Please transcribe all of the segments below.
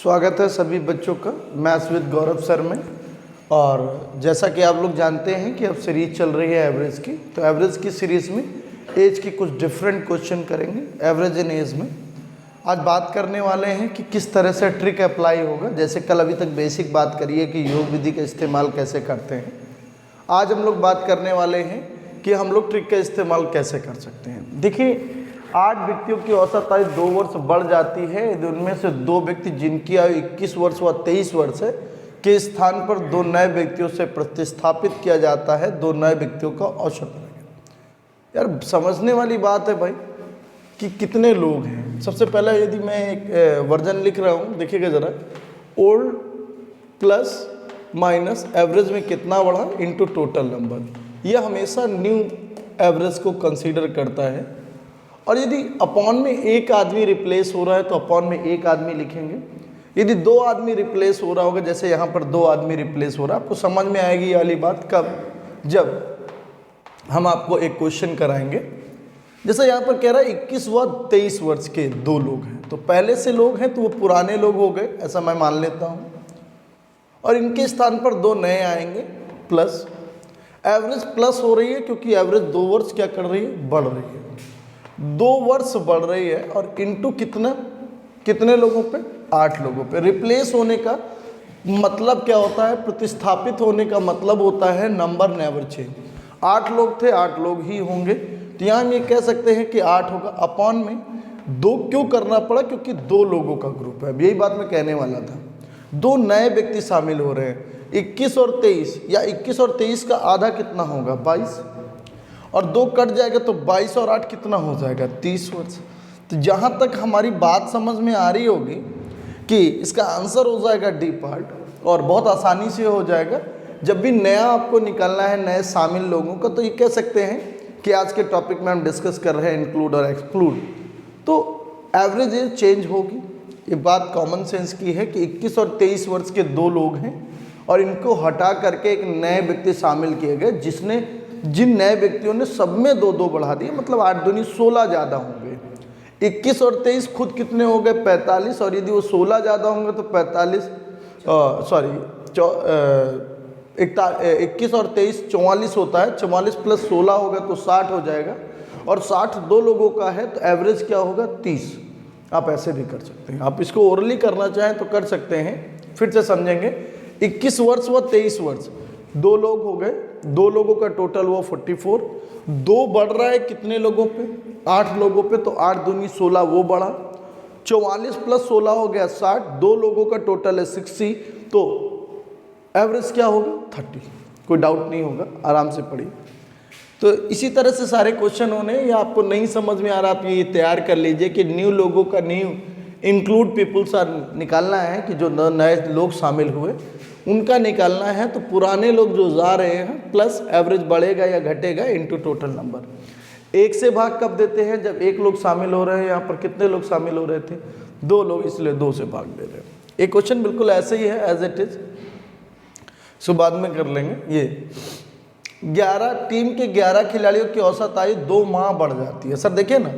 स्वागत है सभी बच्चों का मैथ्स विद गौरव सर में। और जैसा कि आप लोग जानते हैं कि अब सीरीज चल रही है एवरेज की, तो एवरेज की सीरीज़ में एज के कुछ डिफरेंट क्वेश्चन करेंगे एवरेज इन एज में। आज बात करने वाले हैं कि किस तरह से ट्रिक अप्लाई होगा। जैसे कल अभी तक बेसिक बात करिए कि योग विधि का इस्तेमाल कैसे करते हैं, आज हम लोग बात करने वाले हैं कि हम लोग ट्रिक का इस्तेमाल कैसे कर सकते हैं। देखिए, 8 व्यक्तियों की औसत आयु 2 वर्ष बढ़ जाती है यदि उनमें से 2 व्यक्ति जिनकी आयु 21 वर्ष व 23 वर्ष है के स्थान पर 2 नए व्यक्तियों से प्रतिस्थापित किया जाता है 2 नए व्यक्तियों का औसत आयु। यार समझने वाली बात है भाई कि कितने लोग हैं। सबसे पहले यदि मैं एक वर्जन लिख रहा हूँ, देखिएगा ज़रा, ओल्ड प्लस माइनस एवरेज में कितना बढ़ा इनटू टोटल नंबर। यह हमेशा न्यू एवरेज को कंसीडर करता है। और यदि अपॉन में एक आदमी रिप्लेस हो रहा है तो अपॉन में एक आदमी लिखेंगे। यदि 2 आदमी रिप्लेस हो रहा होगा, जैसे यहाँ पर 2 आदमी रिप्लेस हो रहा है, आपको समझ में आएगी ये वाली बात कब, जब हम आपको एक क्वेश्चन कराएंगे। जैसे यहाँ पर कह रहा है 21 व 23 वर्ष के 2 लोग हैं, तो पहले से लोग हैं तो वो पुराने लोग हो गए, ऐसा मैं मान लेता हूँ। और इनके स्थान पर 2 नए आएंगे प्लस एवरेज प्लस हो रही है क्योंकि एवरेज 2 वर्ष क्या कर रही है, बढ़ रही है। 2 वर्ष बढ़ रही है और इनटू कितने लोगों पे, 8 लोगों पे। रिप्लेस होने का मतलब क्या होता है, प्रतिस्थापित होने का मतलब होता है नंबर नेवर चेंज। 8 लोग थे, 8 लोग ही होंगे। तो यहाँ हम ये कह सकते हैं कि 8 होगा। अपॉन में 2 क्यों करना पड़ा, क्योंकि 2 लोगों का ग्रुप है। अब यही बात मैं कहने वाला था। 2 नए व्यक्ति शामिल हो रहे हैं, 21 और 23, या 21 और 23 का आधा कितना होगा, 22, और 2 कट जाएगा तो 22 और 8 कितना हो जाएगा, 30 वर्ष। तो जहाँ तक हमारी बात समझ में आ रही होगी कि इसका आंसर हो जाएगा डी पार्ट, और बहुत आसानी से हो जाएगा। जब भी नया आपको निकालना है नए शामिल लोगों का, तो ये कह सकते हैं कि आज के टॉपिक में हम डिस्कस कर रहे हैं इंक्लूड और एक्सक्लूड, तो एवरेज एज चेंज होगी। ये बात कॉमन सेंस की है कि 21 और 23 वर्ष के 2 लोग हैं और इनको हटा करके एक नए व्यक्ति शामिल किए गए, जिन नए व्यक्तियों ने सब में 2-2 बढ़ा दिए, मतलब 8 दूनी 16 ज़्यादा होंगे। 21 और 23 खुद कितने हो गए, 45, और यदि वो 16 ज़्यादा होंगे तो 21 और 23 44 होता है। 44 प्लस 16 होगा तो 60 हो जाएगा, और 60 2 लोगों का है तो एवरेज क्या होगा, 30। आप ऐसे भी कर सकते हैं, आप इसको ओरली करना चाहें तो कर सकते हैं। फिर से समझेंगे, 21 वर्ष व 23 वर्ष 2 लोग हो गए, 2 लोगों का टोटल हुआ 44। 2 बढ़ रहा है कितने लोगों पे, 8 लोगों पे, तो 8 दूनी 16 वो बढ़ा। 44 प्लस 16 हो गया 60, 2 लोगों का टोटल है 60, तो एवरेज क्या होगा, 30। कोई डाउट नहीं होगा, आराम से पढ़िए। तो इसी तरह से सारे क्वेश्चन होने, या आपको नहीं समझ में आ रहा आप ये तैयार कर लीजिए कि न्यू लोगों का न्यू इंक्लूड पीपल्स आर निकालना है, कि जो नए लोग शामिल हुए उनका निकालना है। तो पुराने लोग जो जा रहे हैं प्लस एवरेज बढ़ेगा या घटेगा इनटू टोटल नंबर। 1 से भाग कब देते हैं, जब 1 लोग शामिल हो रहे हैं। यहाँ पर कितने लोग शामिल हो रहे थे, 2 लोग, इसलिए 2 से भाग दे रहे हैं। एक क्वेश्चन बिल्कुल ऐसे ही है एज इट इज, सो बाद में कर लेंगे। ये 11 टीम के 11 खिलाड़ियों की औसत आयु 2 माह बढ़ जाती है। सर देखिए ना,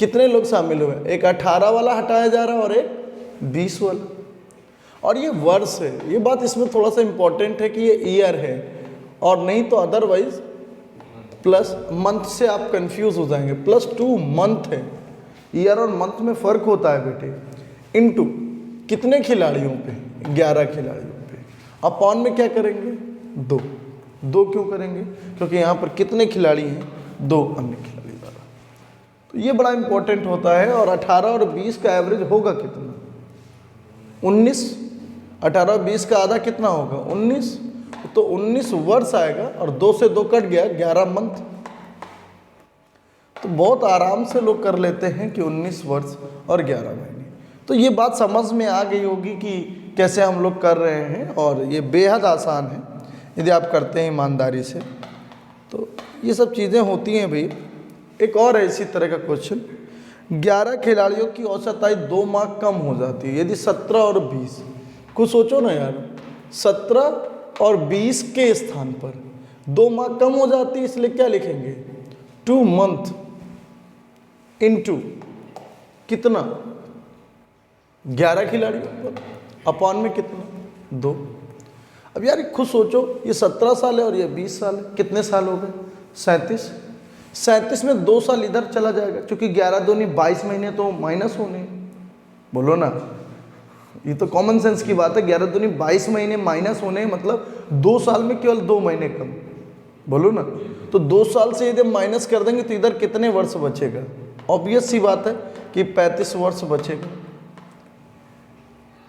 कितने लोग शामिल हुए, एक 18 वाला हटाया जा रहा है और एक 20 वाला, और ये वर्ष है। ये बात इसमें थोड़ा सा इंपॉर्टेंट है कि ये ईयर है, और नहीं तो अदरवाइज प्लस मंथ से आप कंफ्यूज हो जाएंगे। +2 मंथ है, ईयर और मंथ में फ़र्क होता है बेटे। इनटू कितने खिलाड़ियों पे, 11 खिलाड़ियों पे, अपॉन में क्या करेंगे, 2 क्यों करेंगे, क्योंकि यहाँ पर कितने खिलाड़ी हैं, 2 अन्य खिलाड़ी द्वारा। तो ये बड़ा इंपॉर्टेंट होता है। और 18 और 20 का एवरेज होगा कितना, 19। 18 और 20 का आधा कितना होगा, 19, तो 19 वर्ष आएगा, और 2 से 2 कट गया, 11 मंथ। तो बहुत आराम से लोग कर लेते हैं कि 19 वर्ष और 11 महीने। तो ये बात समझ में आ गई होगी कि कैसे हम लोग कर रहे हैं, और ये बेहद आसान है यदि आप करते हैं ईमानदारी से। तो ये सब चीज़ें होती हैं भाई। एक और है इसी तरह का क्वेश्चन, 11 खिलाड़ियों की औसत आयु 2 माह कम हो जाती है यदि 17 और 20, कुछ सोचो ना यार, 17 और 20 के स्थान पर 2 माह कम हो जाती है, इसलिए क्या लिखेंगे, 2 मंथ इनटू कितना, 11 खिलाड़ियों पर अपॉन में कितना, 2। अब यार खुद सोचो, ये 17 साल है और ये 20 साल है, कितने साल हो गए, 37। 37 में 2 साल इधर चला जाएगा, क्योंकि 11 दूनी 22 महीने तो माइनस होने हैं। बोलो ना, ये तो कॉमन सेंस की बात है। 11 दूनी 22 महीने माइनस होने, मतलब 2 साल में केवल 2 महीने कम। बोलो ना, तो 2 साल से यदि माइनस कर देंगे तो इधर कितने वर्ष बचेगा? ऑब्वियस सी बात है कि 35 वर्ष बचेगा।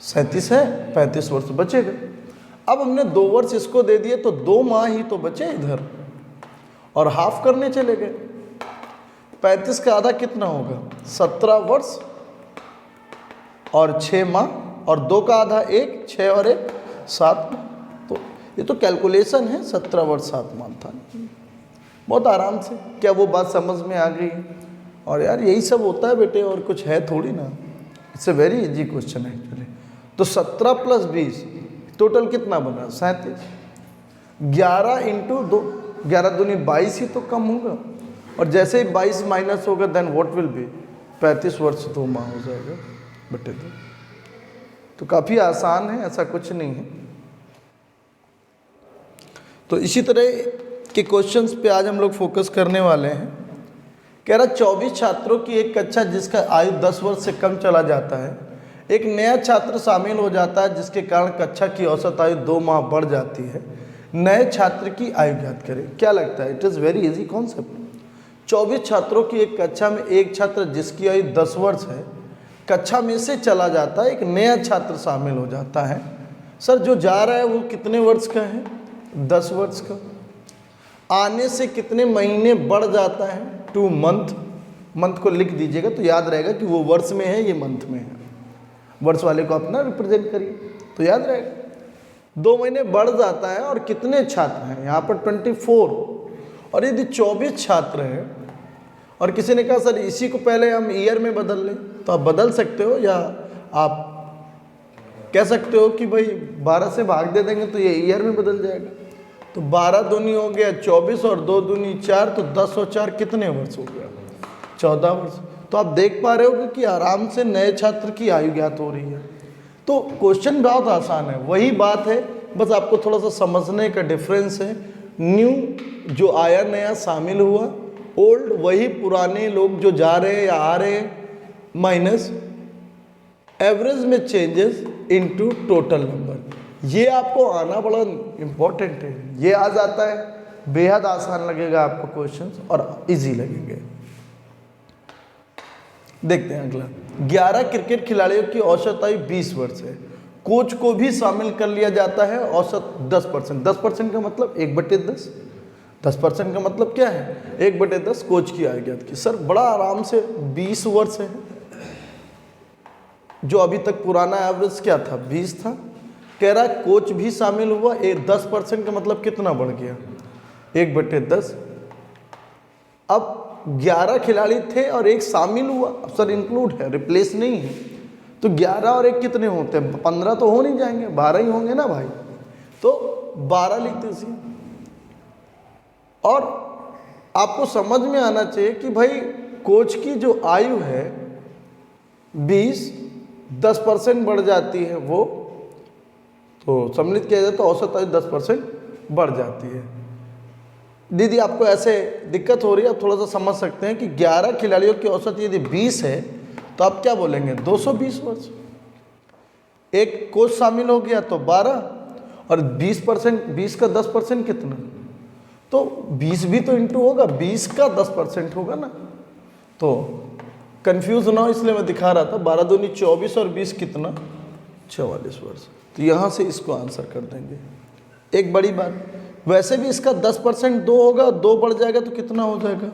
37 है, 35 वर्ष बचेगा। अब हमने 2 वर्ष इसको दे दिए तो 2 माह ही तो बचे इधर, और हाफ करने चले गए। 35 का आधा कितना होगा, 17 वर्ष और 6 माह, और 2 का आधा 1, 6 और 1 7 माह। तो ये तो कैलकुलेशन है, 17 वर्ष 7 माह था। बहुत आराम से, क्या वो बात समझ में आ गई? और यार यही सब होता है बेटे, और कुछ है थोड़ी ना। It's a very easy question actually. तो 17 + 20 टोटल कितना बना, 37। 11 × 2, 11 दूनी 22 ही तो कम होगा, और जैसे ही 22 माइनस होगा देन व्हाट विल बी, 35 वर्ष 2 माह हो जाएगा बटे 2। तो काफ़ी आसान है, ऐसा कुछ नहीं है। तो इसी तरह के क्वेश्चंस पे आज हम लोग फोकस करने वाले हैं। कह रहा 24 छात्रों की एक कक्षा जिसका आयु 10 वर्ष से कम चला जाता है, एक नया छात्र शामिल हो जाता है जिसके कारण कक्षा की औसत आयु 2 माह बढ़ जाती है। नए छात्र की आयु ज्ञात करें। क्या लगता है? It is very easy concept. 24 छात्रों की एक कक्षा में एक छात्र जिसकी आयु 10 वर्ष है, कक्षा में से चला जाता है, एक नया छात्र शामिल हो जाता है। सर जो जा रहा है वो कितने वर्ष का है? 10 वर्ष का। आने से कितने महीने बढ़ जाता है? 2 मंथ। मंथ को लिख दीजिएगा तो याद रहेगा कि वो वर्ष में है, ये मंथ में है। वर्ष वाले को अपना रिप्रेजेंट करिए तो याद रहेगा। 2 महीने बढ़ जाता है, और कितने छात्र हैं यहाँ पर? 24। और यदि 24 छात्र हैं, और किसी ने कहा सर इसी को पहले हम ईयर में बदल लें, तो आप बदल सकते हो, या आप कह सकते हो कि भाई 12 से भाग दे देंगे तो ये ईयर में बदल जाएगा। तो 12 दूनी हो गया 24, और 2 दूनी 4, तो 10 और 4 कितने वर्ष हो गया? 14 वर्ष। तो आप देख पा रहे हो कि आराम से नए छात्र की आयु ज्ञात हो रही है। तो क्वेश्चन बहुत आसान है, वही बात है, बस आपको थोड़ा सा समझने का डिफरेंस है। न्यू जो आया, नया शामिल हुआ, ओल्ड वही पुराने लोग जो जा रहे हैं या आ रहे हैं, माइनस एवरेज में चेंजेस इनटू टोटल नंबर। ये आपको आना बड़ा इम्पोर्टेंट है। ये आ जाता है, बेहद आसान लगेगा आपको क्वेश्चंस, और इजी लगेंगे। देखते हैं अगला। 11 क्रिकेट खिलाड़ियों की औसत आयु 20 वर्ष है, कोच को भी शामिल कर लिया जाता है, औसत 10%। 10% का मतलब 1/10। 10% का मतलब क्या है? 1/10 कोच की आयु ज्ञात की। सर बड़ा आराम से 20 वर्ष है, जो अभी तक पुराना एवरेज क्या था? 20 था। कह रहा है कोच भी शामिल हुआ, 10% का मतलब कितना बढ़ गया? 1/10। अब 11 खिलाड़ी थे और एक शामिल हुआ, अब सर इंक्लूड है, रिप्लेस नहीं है, तो 11 और 1 कितने होते हैं? 15 तो हो नहीं जाएंगे, 12 ही होंगे ना भाई। तो 12 लिखते हैं। और आपको समझ में आना चाहिए कि भाई कोच की जो आयु है 20, 10% बढ़ जाती है वो, तो सम्मिलित किया जाए तो औसत आयु 10% बढ़ जाती है। दीदी आपको ऐसे दिक्कत हो रही है, आप थोड़ा सा समझ सकते हैं कि 11 खिलाड़ियों की औसत यदि 20 है तो आप क्या बोलेंगे? 220 वर्ष। एक कोच शामिल हो गया तो 12, और 20%, 20 का 10% कितना? तो 20 भी तो इंटू होगा, 20 का 10% होगा ना। तो कंफ्यूज ना हो इसलिए मैं दिखा रहा था। 12 दूनी 24 और 20 कितना? 44 वर्ष। तो यहाँ से इसको आंसर कर देंगे। एक बड़ी बात, वैसे भी इसका 10% 2 होगा, 2 बढ़ जाएगा तो कितना हो जाएगा?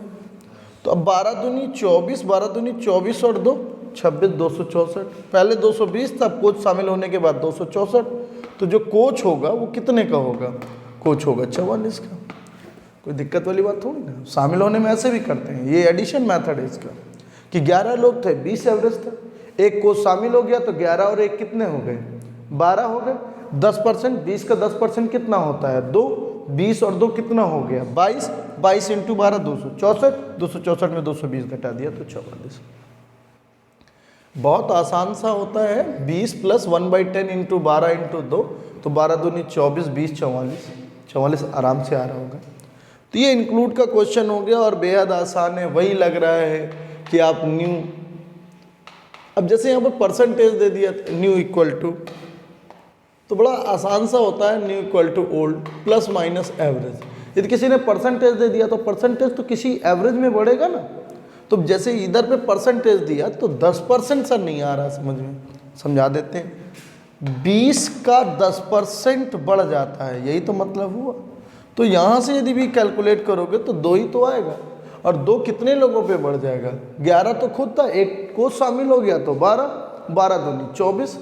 तो अब 12 दूनी 24, 12 दूनी 24 और 2 26, 264। पहले 220 था, अब कोच शामिल होने के बाद 264। तो जो कोच होगा वो कितने का होगा? कोच होगा 44 का। कोई दिक्कत वाली बात थोड़ी ना। शामिल होने में ऐसे भी करते हैं, ये एडिशन मेथड है इसका, कि 11 लोग थे, 20 एवरेज था, एक कोच शामिल हो गया तो 11 और 1 कितने हो गए? 12 हो गए। 10%, 20 का 10% कितना होता है? 2। 20 और 2 कितना हो गया? 22। 22 इंटू 12 264। 264 में 220 घटा दिया तो 44। बहुत आसान सा होता है, 20 प्लस 1/10 इंटू 12 इंटू 2, तो 12 दूनी 24, 20 44, 44 आराम से आ रहा होगा। तो ये इंक्लूड का क्वेश्चन हो गया और बेहद आसान है। वही लग रहा है कि आप न्यू, अब जैसे यहाँ पर परसेंटेज दे दिया न्यू इक्वल टू, तो बड़ा आसान सा होता है, new equal to old plus minus average. यदि किसी ने परसेंटेज दे दिया तो परसेंटेज तो किसी एवरेज में बढ़ेगा ना। तो जैसे इधर पे परसेंटेज दिया तो 10% सर नहीं आ रहा समझ में, समझा देते हैं। 20 का 10% बढ़ जाता है, यही तो मतलब हुआ। तो यहाँ से यदि भी कैलकुलेट करोगे तो 2 ही तो आएगा, और 2 कितने लोगों पे बढ़ जाएगा? 11 तो खुद था, एक को शामिल हो गया तो 12, 12 दूनी 24,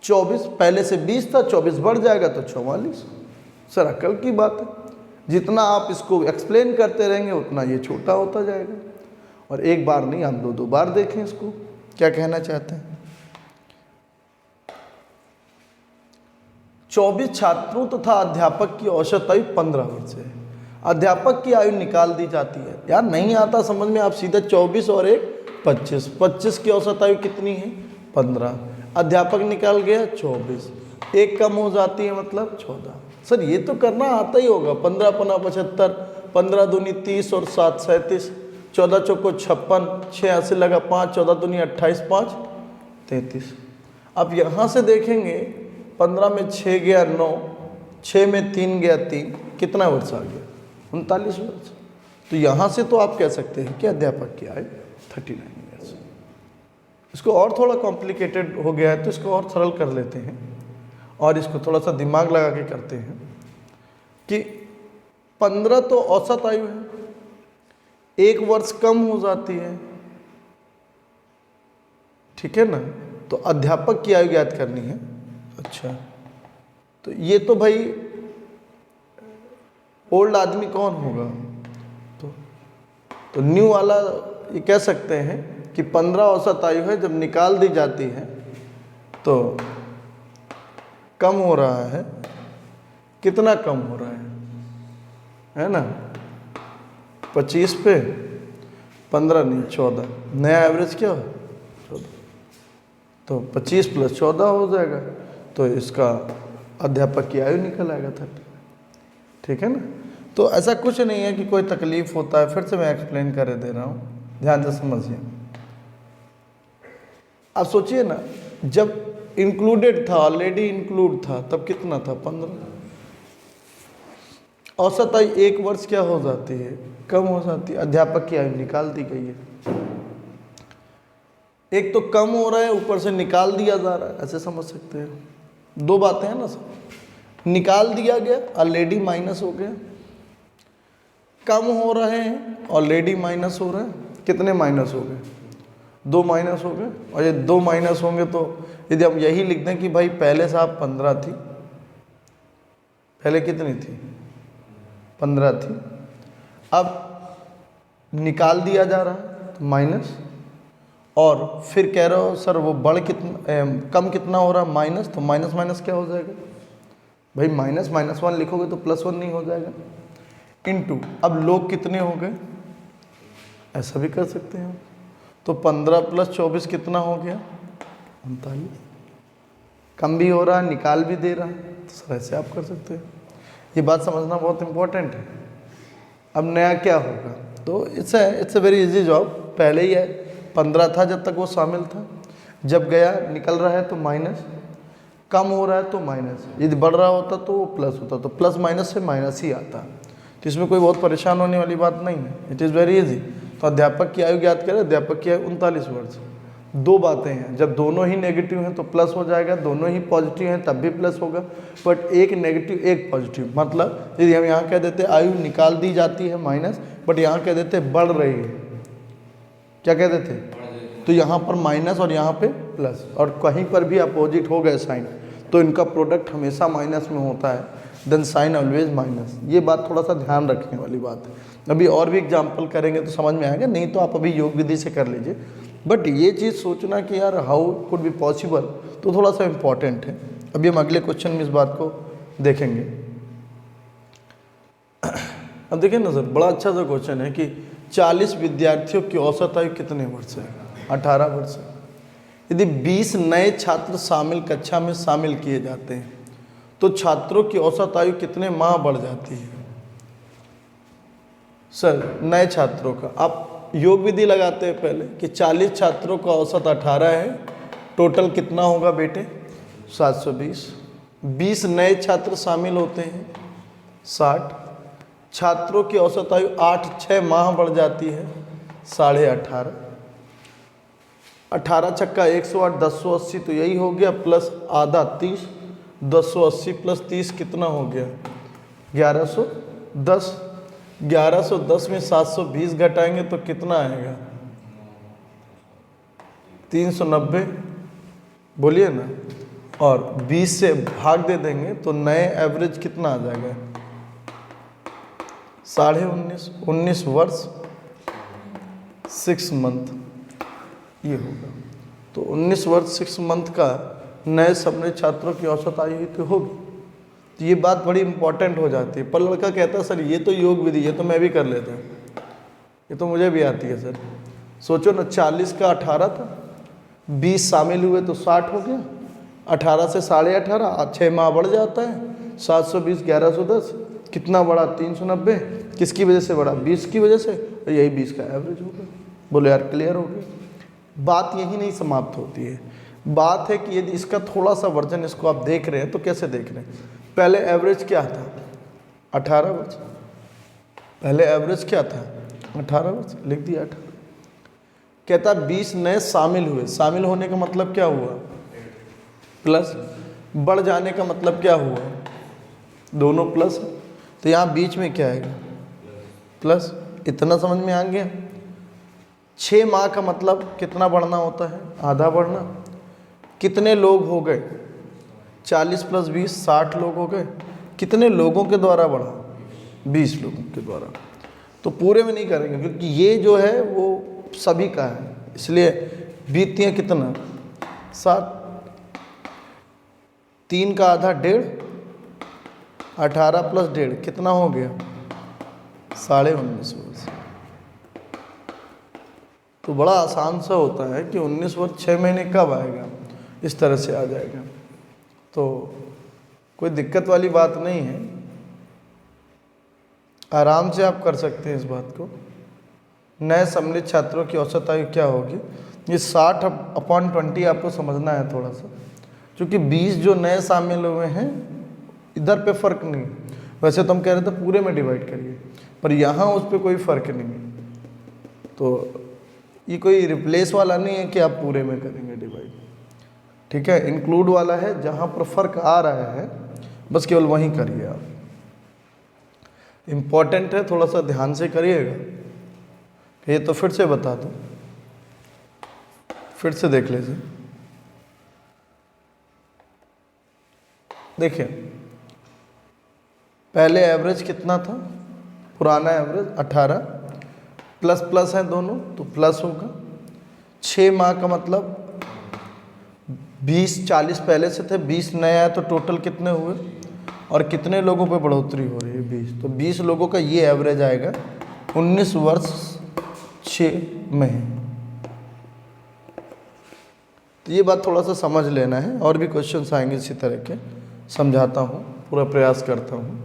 24 पहले से 20 था, 24 बढ़ जाएगा तो 44। सर अकल की बात है, जितना आप इसको एक्सप्लेन करते रहेंगे उतना ये छोटा होता जाएगा। और एक बार नहीं, आप 2-2 बार देखें इसको, क्या कहना चाहते हैं। 24 छात्रों तथा अध्यापक की औसत आयु 15 वर्ष है। अध्यापक की आयु निकाल दी जाती है। यार नहीं आता समझ में, आप सीधे 24 और एक 25, 25 की औसत आयु कितनी है? 15। अध्यापक निकाल गया 24, एक कम हो जाती है मतलब 14। सर ये तो करना आता ही होगा। 15 पना 75, 15 दूनी 30 और 7 37, 14 चौको 56, 6 80 लगा 5, 14 दूनी 28, 5 33। अब यहाँ से देखेंगे 15 में 6 गया 9, 6 में 3 गया 3, कितना वर्ष आ गया? 39 वर्ष। तो यहाँ से तो आप कह सकते हैं कि अध्यापक की आयु 39 ईयर्स। इसको और थोड़ा कॉम्प्लिकेटेड हो गया है तो इसको और सरल कर लेते हैं और इसको थोड़ा सा दिमाग लगा के करते हैं कि 15 तो औसत आयु है, 1 वर्ष कम हो जाती है, ठीक है ना। तो अध्यापक की आयु ज्ञात करनी है। अच्छा, तो ये तो भाई ओल्ड आदमी कौन होगा? तो न्यू वाला ये कह सकते हैं कि 15 औसत आयु है, जब निकाल दी जाती है तो कम हो रहा है। कितना कम हो रहा है ना? 25 पे 15 नहीं 14, नया एवरेज क्या है? 14। तो 25 प्लस 14 हो जाएगा, तो इसका अध्यापक की आयु निकल आएगा 30। ठीक है ना। तो ऐसा कुछ नहीं है कि कोई तकलीफ होता है, फिर से मैं एक्सप्लेन कर दे रहा हूँ, ध्यान से समझिए। आप सोचिए ना, जब इंक्लूडेड था, ऑलरेडी इंक्लूड था, तब कितना था? 15। औसत आयु 1 वर्ष क्या हो जाती है? कम हो जाती है। अध्यापक की आयु निकाल दी गई है। एक तो कम हो रहा है, ऊपर से निकाल दिया जा रहा है, ऐसे समझ सकते हैं। 2 बातें हैं ना सर, निकाल दिया गया, ऑलरेडी माइनस हो गया, कम हो रहे हैं, ऑलरेडी माइनस हो रहे हैं। कितने माइनस हो गए? 2 माइनस हो गए। और ये 2 माइनस होंगे तो यदि हम यही लिख दें कि भाई पहले साहब 15 थी, पहले कितनी थी? 15 थी, अब निकाल दिया जा रहा है तो माइनस, और फिर कह रहे हो सर वो बढ़ कितना, कम कितना हो रहा है? माइनस। तो माइनस माइनस क्या हो जाएगा भाई? माइनस -1 लिखोगे तो +1 नहीं हो जाएगा? इनटू, अब लोग कितने हो गए? ऐसा भी कर सकते हैं। तो 15 + 24 कितना हो गया? 39। कम भी हो रहा है, निकाल भी दे रहा है, तो सर ऐसे आप कर सकते हैं। ये बात समझना बहुत इंपॉर्टेंट है। अब नया क्या होगा? तो it's a very easy job. पहले ही है 15 था जब तक वो शामिल था, जब गया निकल रहा है तो माइनस, कम हो रहा है तो माइनस, यदि बढ़ रहा होता तो वो प्लस होता, तो प्लस माइनस से माइनस ही आता। तो इसमें कोई बहुत परेशान होने वाली बात नहीं है, इट इज़ वेरी इजी। तो अध्यापक की आयु ज्ञात करें। अध्यापक की आयु 39 वर्ष। 2 बातें हैं, जब दोनों ही नेगेटिव हैं तो प्लस हो जाएगा, दोनों ही पॉजिटिव हैं तब भी प्लस होगा, बट एक नेगेटिव एक पॉजिटिव। मतलब यदि हम यहाँ कह देते आयु निकाल दी जाती है माइनस, बट यहाँ कह देते बढ़ रही है, क्या कह देते? तो यहाँ पर माइनस और यहाँ पे प्लस, और कहीं पर भी अपोजिट हो गए साइन तो इनका प्रोडक्ट हमेशा माइनस में होता है, देन साइन ऑलवेज माइनस। ये बात थोड़ा सा ध्यान रखने वाली बात है। अभी और भी एग्जाम्पल करेंगे तो समझ में आएगा, नहीं तो आप अभी योग विधि से कर लीजिए। बट ये चीज़ सोचना कि यार हाउ कुड बी पॉसिबल, तो थोड़ा सा इम्पॉर्टेंट है। अभी हम अगले क्वेश्चन में इस बात को देखेंगे। अब देखिए ना सर, बड़ा अच्छा सा क्वेश्चन है कि 40 विद्यार्थियों की औसत आयु कितने वर्ष है? 18 वर्ष है। यदि 20 नए छात्र कक्षा में शामिल किए जाते हैं तो छात्रों की औसत आयु कितने माह बढ़ जाती है? सर नए छात्रों का आप योग विधि लगाते हैं पहले कि 40 छात्रों का औसत 18 है, टोटल कितना होगा बेटे? 720। 20 नए छात्र शामिल होते हैं 60, छात्रों की औसत आयु 6 माह बढ़ जाती है 18.5। 18 छक्का 108, 1080 तो यही हो गया, प्लस आधा 30, 1080 प्लस 30 कितना हो गया? 1110। 1110 में 720 घटाएंगे तो कितना आएगा? 390, बोलिए ना। और 20 से भाग दे देंगे तो नए एवरेज कितना आ जाएगा? 19.5, 19 वर्ष 6 मंथ ये होगा। तो 19 वर्ष 6 मंथ का नए सम्मिलित छात्रों की औसत आयु तो होगी। तो ये बात बड़ी इंपॉर्टेंट हो जाती है। पर लड़का कहता है सर ये तो योग विधि, ये तो मैं भी कर लेता हूँ, ये तो मुझे भी आती है सर। सोचो ना, 40 का 18 था, 20 शामिल हुए तो 60 हो गया, 18 से 18.5, 6 माह बढ़ जाता है, 720, 1110 कितना बढ़ा? 390। किसकी वजह से बढ़ा? 20 की वजह से। यही 20 का एवरेज हो गया। बोलो यार क्लियर हो गया? बात यही नहीं समाप्त होती है। बात है कि यदि इसका थोड़ा सा वर्जन इसको आप देख रहे हैं तो कैसे देख रहे हैं? पहले एवरेज क्या था? 18 वर्ष। पहले एवरेज क्या था? 18 वर्ष, लिख दिया 18। कहता 20 नए शामिल हुए, शामिल होने का मतलब क्या हुआ? प्लस। बढ़ जाने का मतलब क्या हुआ? दोनों प्लस। तो यहाँ बीच में क्या आएगा? प्लस। इतना समझ में आ गया? 6 माह का मतलब कितना बढ़ना होता है? आधा बढ़ना। कितने लोग हो गए? 40 प्लस 20, 60 लोग हो गए। कितने लोगों के द्वारा बढ़ा? 20 लोगों के द्वारा। तो पूरे में नहीं करेंगे क्योंकि ये जो है वो सभी का है, इसलिए बीतियाँ कितना? 7। 3 का आधा 1.5, 18 प्लस 1.5 कितना हो गया? 19.5 वर्ष। तो बड़ा आसान सा होता है कि 19 वर्ष 6 महीने कब आएगा? इस तरह से आ जाएगा। तो कोई दिक्कत वाली बात नहीं है, आराम से आप कर सकते हैं इस बात को। नए सम्मिलित छात्रों की औसत आयु क्या होगी? ये 60/20 आपको समझना है थोड़ा सा, क्योंकि 20 जो नए शामिल हुए हैं इधर पे फ़र्क नहीं है। वैसे तो हम कह रहे थे पूरे में डिवाइड करिए, पर यहाँ उस पर कोई फ़र्क नहीं है। तो ये कोई रिप्लेस वाला नहीं है कि आप पूरे में करेंगे डिवाइड, ठीक है? इंक्लूड वाला है, जहाँ पर फ़र्क आ रहा है बस केवल वहीं करिए आप। इम्पॉर्टेंट है, थोड़ा सा ध्यान से करिएगा। ये तो फिर से बता दूँ, फिर से देख लीजिए। देखिए पहले एवरेज कितना था? पुराना एवरेज 18, प्लस प्लस है दोनों तो प्लस होगा। 6 माह का मतलब 20, 40 पहले से थे, 20 नए आए तो टोटल कितने हुए? और कितने लोगों पे बढ़ोतरी हो रही है? 20। तो 20 लोगों का ये एवरेज आएगा 19 वर्ष 6 महीने। तो ये बात थोड़ा सा समझ लेना है, और भी क्वेश्चंस आएंगे इसी तरह के, समझाता हूँ, पूरा प्रयास करता हूँ।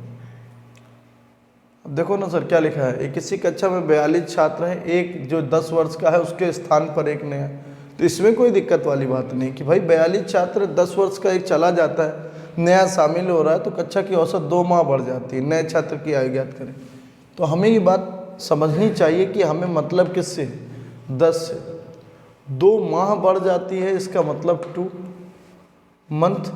अब देखो ना सर क्या लिखा है, एक किसी कक्षा में 42 छात्र हैं, एक जो 10 वर्ष का है उसके स्थान पर एक नया। तो इसमें कोई दिक्कत वाली बात नहीं कि भाई 42 छात्र, 10 वर्ष का एक चला जाता है, नया शामिल हो रहा है, तो कक्षा की औसत 2 माह बढ़ जाती है। नए छात्र की आयु ज्ञात करें। तो हमें ये बात समझनी चाहिए कि हमें मतलब किससे? 10 से। 2 माह बढ़ जाती है, इसका मतलब 2 मंथ।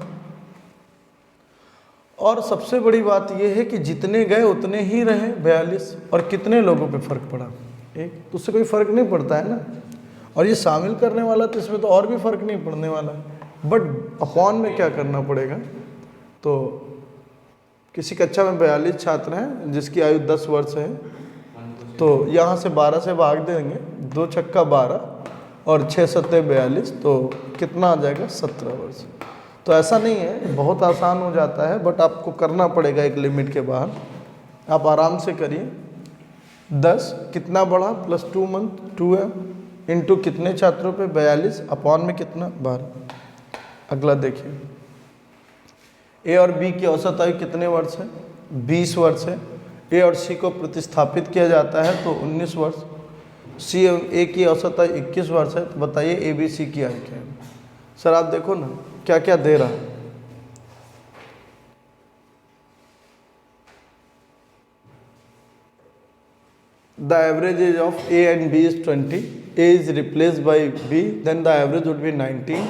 और सबसे बड़ी बात यह है कि जितने गए उतने ही रहे 42, और कितने लोगों पे फ़र्क पड़ा? एक। तो उससे कोई फ़र्क नहीं पड़ता है ना। और ये शामिल करने वाला तो इसमें तो और भी फ़र्क नहीं पड़ने वाला है। बट अपॉन में क्या करना पड़ेगा? तो किसी कक्षा में 42 छात्र हैं जिसकी आयु 10 वर्ष है, तो यहाँ से 12 से भाग देंगे, 2 छक्का 12 और 6 सत्ते 42, तो कितना आ जाएगा? 17 वर्ष। तो ऐसा नहीं है, बहुत आसान हो जाता है, बट आपको करना पड़ेगा एक लिमिट के बाहर। आप आराम से करिए। 10 कितना बढ़ा? प्लस 2 मंथ, 2 है इंटू कितने छात्रों पे 42 अपॉन में कितना 12। अगला देखिए, ए और बी की औसत आयु कितने वर्ष है? 20 वर्ष है। ए और सी को प्रतिस्थापित किया जाता है तो 19 वर्ष। सी एवं ए की औसत आयु 21 वर्ष है। तो बताइए ए बी सी की आयु क्या है? सर आप देखो ना क्या क्या दे रहा है। The average age of A and B is 20. A is replaced by B, then the average would be 19.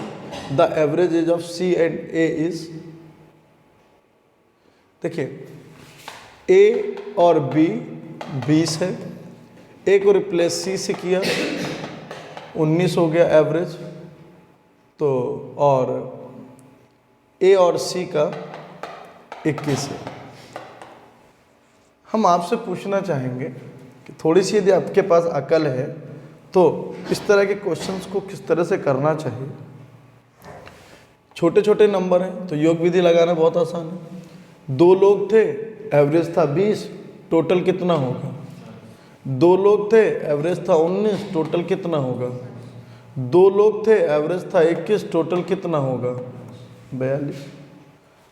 The average age of C and A is, देखिए A और B 20 है, A को रिप्लेस C से किया 19 हो गया average, तो और A और C का 21 है। हम आपसे पूछना चाहेंगे थोड़ी सी यदि आपके पास अकल है तो इस तरह के क्वेश्चंस को किस तरह से करना चाहिए। छोटे छोटे नंबर हैं तो योग विधि लगाना बहुत आसान है। 2 लोग थे, एवरेज था 20, टोटल कितना होगा? 2 लोग थे, एवरेज था 19, टोटल कितना होगा? 2 लोग थे, एवरेज था 21, टोटल कितना होगा? 42।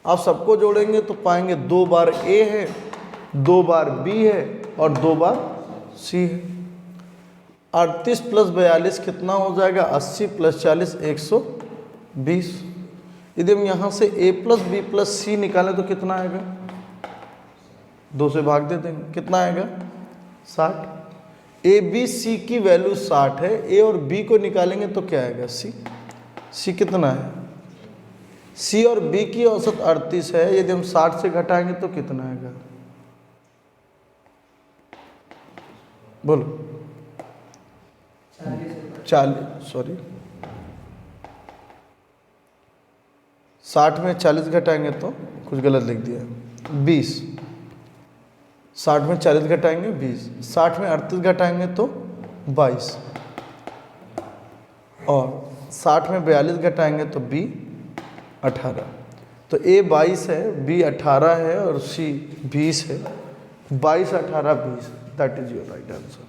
आप सबको जोड़ेंगे तो पाएंगे 2 बार ए है, 2 बार बी है और 2 बार सी है। 38 प्लस 42 कितना हो जाएगा? 80 प्लस 40 120। यदि हम यहाँ से a प्लस बी प्लस सी निकालें तो कितना आएगा? 2 से भाग दे देंगे, कितना आएगा? 60। ए बी सी की वैल्यू 60 है, ए और बी को निकालेंगे तो क्या आएगा? सी कितना है? सी और बी की औसत 38 है, यदि हम 60 से घटाएंगे तो कितना आएगा? बोलो 40, सॉरी 60 में 40 घटाएंगे तो कुछ गलत लिख दिया, 20। 60 में 40 घटाएंगे 20, 60 में 38 घटाएंगे तो 22 और 60 में 42 घटाएंगे तो बी 18। तो ए 22 है, बी 18 है और सी 20 है। 22, 18, 20, that is your right answer.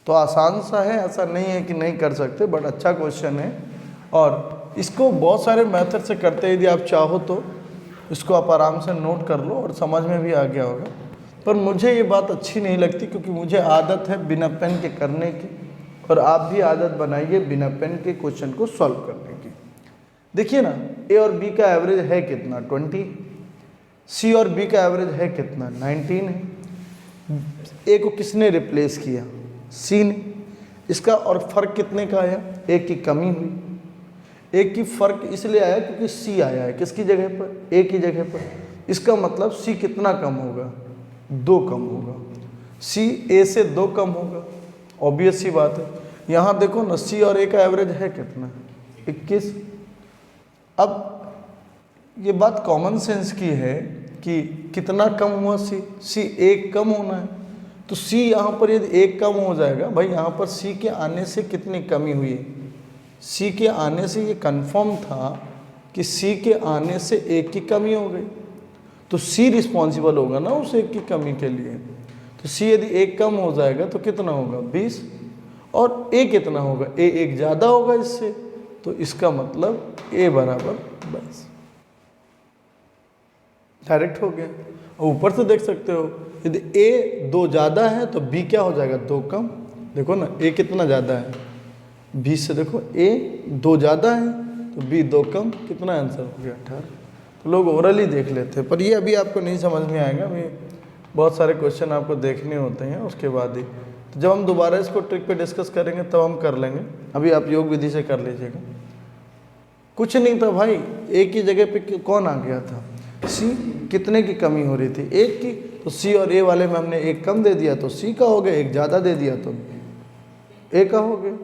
तो आसान सा है, ऐसा नहीं है कि नहीं कर सकते, बट अच्छा क्वेश्चन है और इसको बहुत सारे मेथड से करते हैं। यदि आप चाहो तो इसको आप आराम से नोट कर लो और समझ में भी आ गया होगा। पर मुझे ये बात अच्छी नहीं लगती क्योंकि मुझे आदत है बिना पेन के करने की, और आप भी आदत बनाइए बिना पेन के क्वेश्चन को सॉल्व करने की। देखिए ना, ए और बी का एवरेज है कितना? 20। सी और बी का एवरेज है कितना? 19 है। ए को किसने रिप्लेस किया? सी ने। इसका और फर्क कितने का आया? ए की कमी हुई। ए की फर्क इसलिए आया क्योंकि सी आया है किसकी जगह पर? ए की जगह पर। इसका मतलब सी कितना कम होगा? 2 कम होगा। सी ए से 2 कम होगा, ऑब्वियस सी बात है। यहाँ देखो ना, सी और ए का एवरेज है कितना? 21। अब ये बात कॉमन सेंस की है कि कितना कम हुआ? सी 1 कम होना है। तो सी यहाँ पर यदि 1 कम हो जाएगा, भाई यहाँ पर सी के आने से कितनी कमी हुई है? सी के आने से ये कंफर्म था कि सी के आने से 1 की कमी हो गई, तो सी रिस्पॉन्सिबल होगा ना उस 1 की कमी के लिए। तो सी यदि 1 कम हो जाएगा तो कितना होगा? 20। और ए कितना होगा? ए 1 ज़्यादा होगा इससे, तो इसका मतलब ए बराबर 22। डायरेक्ट हो गया। और ऊपर से देख सकते हो, यदि ए 2 ज़्यादा है तो बी क्या हो जाएगा? 2 कम। देखो ना, ए कितना ज़्यादा है? 20 से देखो, ए 2 ज़्यादा है तो बी 2 कम। कितना आंसर हो गया? 18। तो लोग ओरली देख लेते हैं, पर ये अभी आपको नहीं समझ में आएगा। अभी बहुत सारे क्वेश्चन आपको देखने होते हैं उसके बाद ही। तो जब हम दोबारा इसको ट्रिक पे डिस्कस करेंगे तब हम कर लेंगे। अभी आप योग विधि से कर लीजिएगा। कुछ नहीं था भाई, ए की जगह पे कौन आ गया था? सी। कितने की कमी हो रही थी? 1 की। तो सी और ए वाले में हमने 1 कम दे दिया तो सी का हो गया, 1 ज़्यादा दे दिया तो ए का हो गया।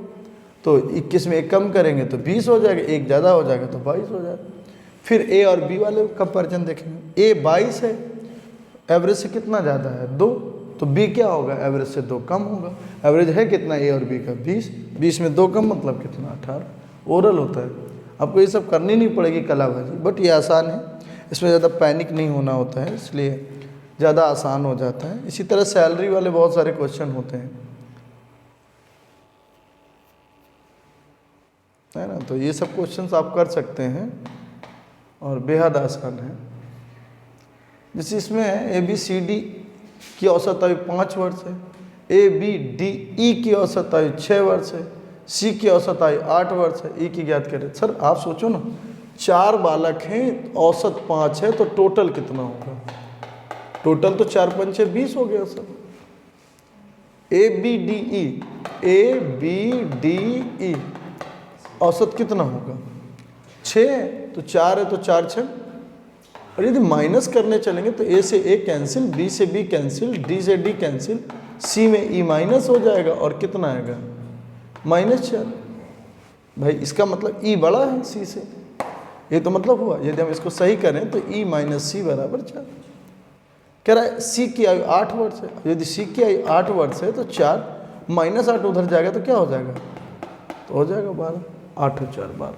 तो 21 में 1 कम करेंगे तो 20 हो जाएगा, 1 ज़्यादा हो जाएगा तो 22 हो जाएगा। फिर ए और बी वाले कंपेरिजन देखेंगे। ए 22 है, एवरेज से कितना ज़्यादा है? 2। तो बी क्या होगा? एवरेज से 2 कम होगा। एवरेज है कितना ए और बी का? 20। 20 में 2 कम मतलब कितना? 18। ओरल होता है, आपको ये सब करनी नहीं पड़ेगी कलाबाजी, बट ये आसान है, इसमें ज़्यादा पैनिक नहीं होना होता है, इसलिए ज़्यादा आसान हो जाता है। इसी तरह सैलरी वाले बहुत सारे क्वेश्चन होते हैं। है ना। तो ये सब क्वेश्चंस आप कर सकते हैं और बेहद आसान है। जैसे इसमें ए बी सी डी की औसत आयु 5 वर्ष है, ए बी डी ई की औसत आयु 6 वर्ष है, सी की औसत आयु 8 वर्ष है, ई की ज्ञात करें। सर आप सोचो ना, 4 बालक हैं, औसत 5 है, तो टोटल कितना होगा? टोटल तो 4 पंचे 20 हो गया sir. A B D E औसत कितना होगा? 6 है, तो 4 है तो 4 6। और यदि माइनस करने चलेंगे तो ए से ए कैंसिल, बी से बी कैंसिल, डी से डी कैंसिल, सी में ई माइनस हो जाएगा और कितना आएगा? -4। भाई इसका मतलब ई बड़ा है सी से, ये तो मतलब हुआ। यदि हम इसको सही करें तो ई माइनस सी बराबर 4। कह रहा है सी की आयु 8 वर्ष है। यदि सी की आयु 8 वर्ष है तो 4 -8 उधर जाएगा तो क्या हो जाएगा? तो हो जाएगा 12। 8 और 4 12।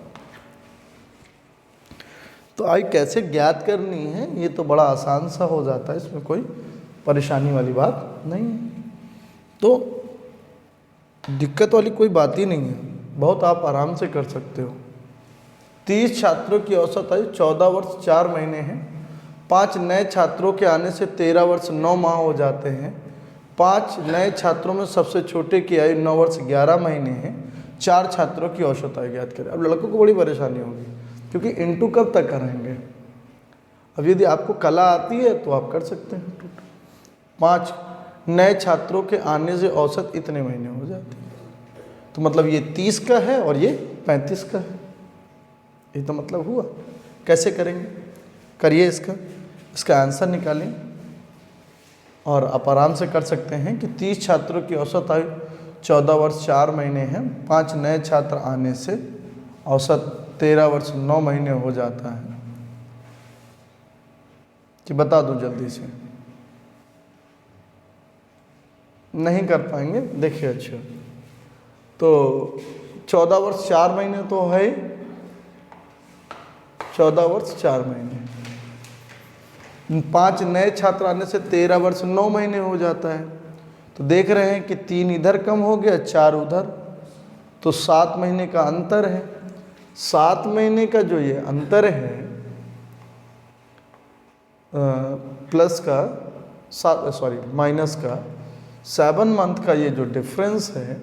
तो आयु कैसे ज्ञात करनी है ये तो बड़ा आसान सा हो जाता है, इसमें कोई परेशानी वाली बात नहीं है। तो दिक्कत वाली कोई बात ही नहीं है, बहुत आप आराम से कर सकते हो। 30 छात्रों की औसत आयु 14 वर्ष 4 महीने है। 5 नए छात्रों के आने से 13 वर्ष 9 माह हो जाते हैं। 5 नए छात्रों में सबसे छोटे की आयु 9 वर्ष 11 महीने है। 4 छात्रों की औसत आयु ज्ञात करें। अब लड़कों को बड़ी परेशानी होगी क्योंकि इंटू कब तक कराएंगे। अब यदि आपको कला आती है तो आप कर सकते हैं। 5 नए छात्रों के आने से औसत इतने महीने हो जाते हैं, तो मतलब ये 30 का है और ये 35 का है। ये तो मतलब हुआ। कैसे करेंगे? करिए इसका आंसर निकालें और आप आराम से कर सकते हैं कि 30 छात्रों की औसत आयु 14 वर्ष 4 महीने है। 5 नए छात्र आने से औसत 13 वर्ष 9 महीने हो जाता है। कि बता दूं जल्दी से? नहीं कर पाएंगे? देखिए अच्छा, तो 14 वर्ष 4 महीने तो है, 14 वर्ष 4 महीने। 5 नए छात्र आने से 13 वर्ष 9 महीने हो जाता है। तो देख रहे हैं कि 3 इधर कम हो गया, 4 उधर, तो 7 महीने का अंतर है। 7 महीने का जो ये अंतर है प्लस का माइनस का 7 मंथ का ये जो डिफरेंस है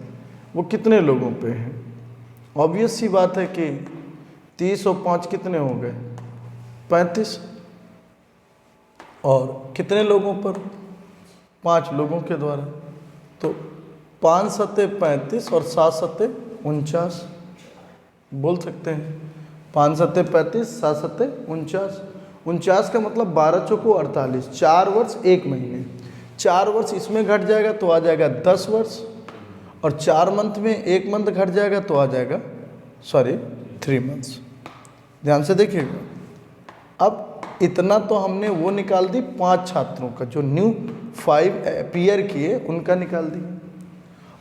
वो कितने लोगों पे है? ऑब्वियस सी बात है कि 30 और 5 कितने हो गए? 35। और कितने लोगों पर? 5 लोगों के द्वारा। तो 5 सत्ते 35 और 7 सत्ते 49 बोल सकते हैं। 5 सत्ते 35, 7 सत्ते 49। 49 का मतलब 12 चौको 48, 4 वर्ष 1 महीने। 4 वर्ष इसमें घट जाएगा तो आ जाएगा 10 वर्ष, और 4 मंथ में 1 मंथ घट जाएगा तो आ जाएगा 3 मंथ्स। ध्यान से देखिएगा। अब इतना तो हमने वो निकाल दी 5 छात्रों का, जो न्यू 5 अपीयर किए उनका निकाल दिया।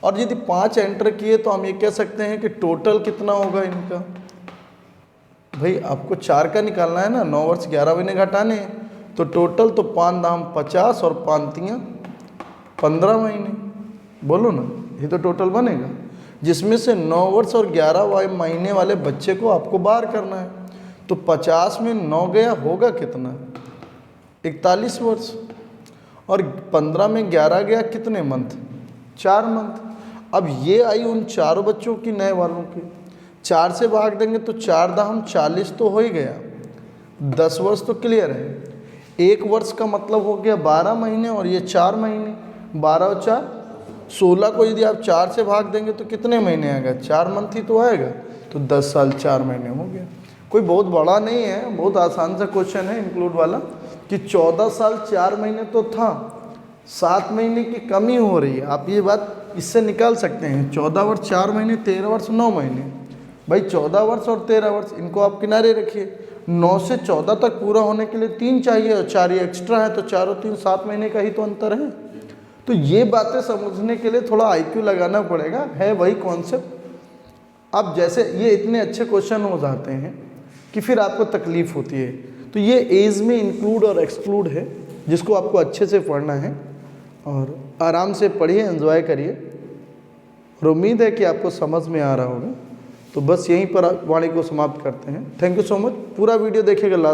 और यदि 5 एंटर किए तो हम ये कह सकते हैं कि टोटल कितना होगा इनका। भाई आपको 4 का निकालना है ना, 9 वर्ष 11 महीने घटाने हैं, तो टोटल तो 5 दाम 50 और 5 तियाँ 15 महीने। बोलो ना, ये तो टोटल बनेगा, जिसमें से 9 वर्ष और 11 महीने वाले बच्चे को आपको बाहर करना है। तो 50 में 9 गया, होगा कितना? 41 वर्ष। और 15 में 11 गया, कितने मंथ? 4 मंथ। अब ये आई उन 4 बच्चों की, नए वालों की। 4 से भाग देंगे तो 4 दाम 40 तो हो ही गया। 10 वर्ष तो क्लियर है। 1 वर्ष का मतलब हो गया 12 महीने, और ये 4 महीने। 12 और 4 16 को यदि आप 4 से भाग देंगे तो कितने महीने आएगा? 4 मंथ ही तो आएगा। तो 10 साल 4 महीने हो गया। कोई बहुत बड़ा नहीं है, बहुत आसान सा क्वेश्चन है इंक्लूड वाला, कि 14 साल 4 महीने तो था, 7 महीने की कमी हो रही है। आप ये बात इससे निकाल सकते हैं। 14 वर्ष 4 महीने, 13 वर्ष 9 महीने। भाई 14 वर्ष और 13 वर्ष इनको आप किनारे रखिए। 9 से 14 तक पूरा होने के लिए 3 चाहिए, और 4 ये एक्स्ट्रा है, तो 4 और 3 7 महीने का ही तो अंतर है। तो ये बातें समझने के लिए थोड़ा IQ लगाना पड़ेगा, है वही कॉन्सेप्ट। अब जैसे ये इतने अच्छे क्वेश्चन हो जाते हैं कि फिर आपको तकलीफ़ होती है। तो ये एज में इंक्लूड और एक्सक्लूड है, जिसको आपको अच्छे से पढ़ना है, और आराम से पढ़िए, एंजॉय करिए, और उम्मीद है कि आपको समझ में आ रहा होगा। तो बस यहीं पर वाणी को समाप्त करते हैं। Thank you so much. पूरा वीडियो देखिएगा लास्ट